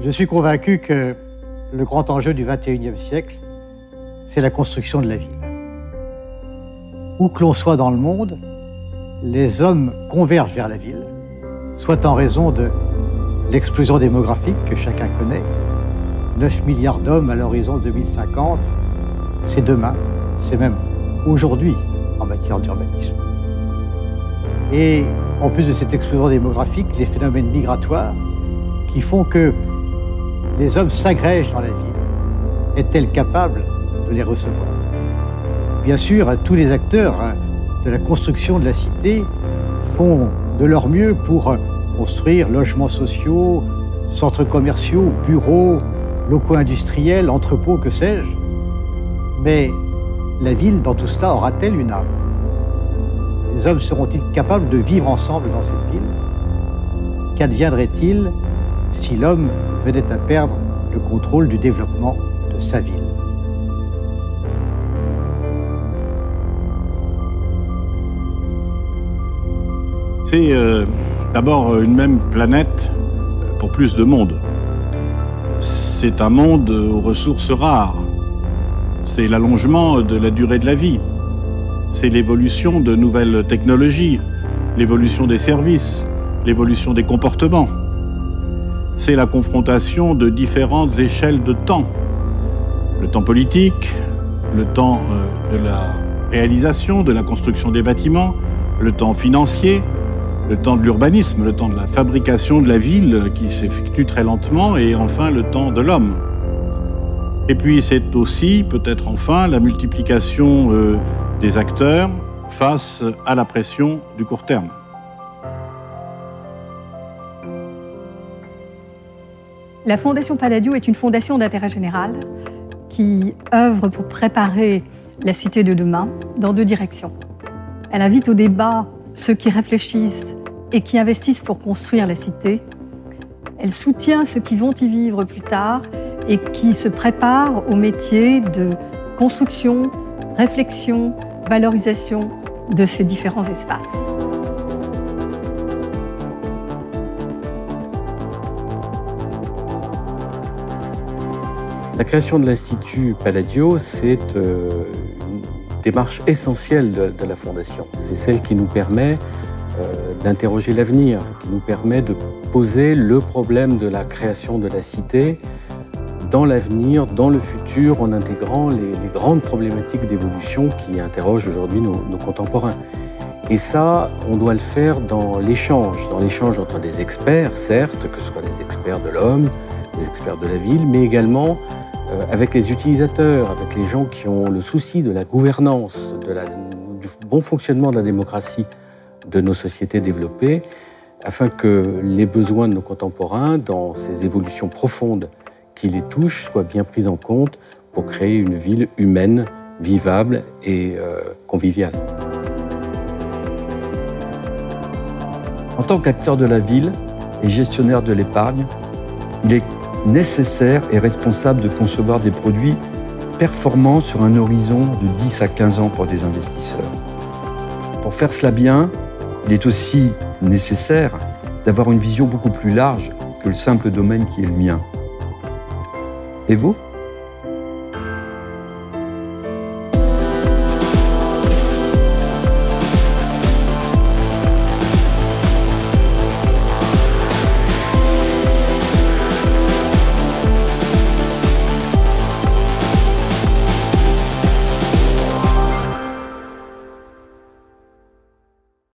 Je suis convaincu que le grand enjeu du XXIe siècle, c'est la construction de la ville. Où que l'on soit dans le monde, les hommes convergent vers la ville, soit en raison de l'explosion démographique que chacun connaît, 9 milliards d'hommes à l'horizon 2050, c'est demain, c'est même aujourd'hui en matière d'urbanisme. Et en plus de cette explosion démographique, les phénomènes migratoires qui font que les hommes s'agrègent dans la ville, est-elle capable de les recevoir? Bien sûr, tous les acteurs de la construction de la cité font de leur mieux pour construire logements sociaux, centres commerciaux, bureaux, locaux industriels, entrepôts, que sais-je. Mais la ville, dans tout cela, aura-t-elle une âme? Les hommes seront-ils capables de vivre ensemble dans cette ville? Qu'adviendrait-il si l'homme venait à perdre le contrôle du développement de sa ville? C'est d'abord une même planète pour plus de monde. C'est un monde aux ressources rares. C'est l'allongement de la durée de la vie. C'est l'évolution de nouvelles technologies, l'évolution des services, l'évolution des comportements. C'est la confrontation de différentes échelles de temps. Le temps politique, le temps de la réalisation, de la construction des bâtiments, le temps financier, le temps de l'urbanisme, le temps de la fabrication de la ville qui s'effectue très lentement, et enfin le temps de l'homme. Et puis c'est aussi, peut-être enfin, la multiplication des acteurs face à la pression du court terme. La Fondation Palladio est une fondation d'intérêt général qui œuvre pour préparer la cité de demain dans deux directions. Elle invite au débat ceux qui réfléchissent et qui investissent pour construire la cité. Elle soutient ceux qui vont y vivre plus tard et qui se préparent au métier de construction, réflexion, valorisation de ces différents espaces. La création de l'Institut Palladio, c'est une démarche essentielle de la Fondation. C'est celle qui nous permet d'interroger l'avenir, qui nous permet de poser le problème de la création de la cité dans l'avenir, dans le futur, en intégrant les grandes problématiques d'évolution qui interrogent aujourd'hui nos contemporains. Et ça, on doit le faire dans l'échange entre des experts, certes, que ce soit des experts de l'homme, des experts de la ville, mais également avec les utilisateurs, avec les gens qui ont le souci de la gouvernance, du bon fonctionnement de la démocratie de nos sociétés développées, afin que les besoins de nos contemporains, dans ces évolutions profondes qui les touchent, soient bien pris en compte pour créer une ville humaine, vivable et conviviale. En tant qu'acteur de la ville et gestionnaire de l'épargne, il est nécessaire et responsable de concevoir des produits performants sur un horizon de 10 à 15 ans pour des investisseurs. Pour faire cela bien, il est aussi nécessaire d'avoir une vision beaucoup plus large que le simple domaine qui est le mien. Et vous ?